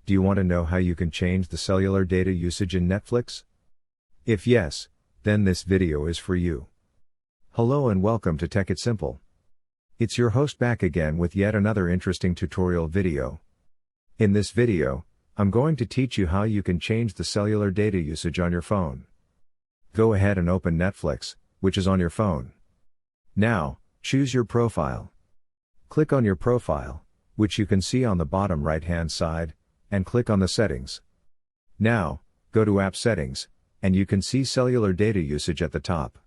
Do you want to know how you can change the cellular data usage in Netflix? If yes, then this video is for you. Hello and welcome to Tech It Simple. It's your host back again with yet another interesting tutorial video. In this video, I'm going to teach you how you can change the cellular data usage on your phone. Go ahead and open Netflix, which is on your phone. Now, choose your profile. Click on your profile, which you can see on the bottom right-hand side, and click on the settings. Now, go to App Settings, and you can see Cellular Data Usage at the top.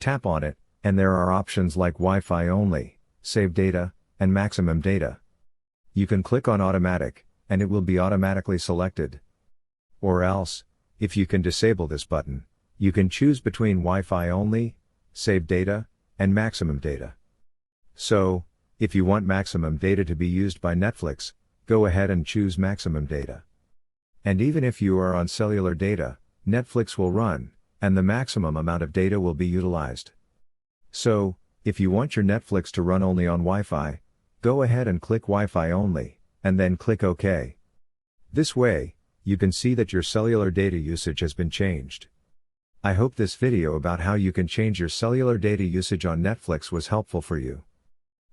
Tap on it, and there are options like Wi-Fi only, Save Data, and Maximum Data. You can click on Automatic, and it will be automatically selected. Or else, if you can disable this button, you can choose between Wi-Fi only, Save Data, and Maximum Data. So, if you want maximum data to be used by Netflix, go ahead and choose Maximum Data. And even if you are on cellular data, Netflix will run, and the maximum amount of data will be utilized. So, if you want your Netflix to run only on Wi-Fi, go ahead and click Wi-Fi only, and then click OK. This way, you can see that your cellular data usage has been changed. I hope this video about how you can change your cellular data usage on Netflix was helpful for you.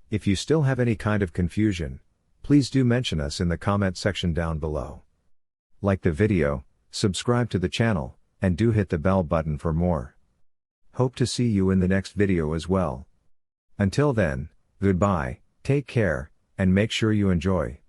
If you still have any kind of confusion, please do mention us in the comment section down below. Like the video, subscribe to the channel, and do hit the bell button for more. Hope to see you in the next video as well. Until then, goodbye, take care, and make sure you enjoy.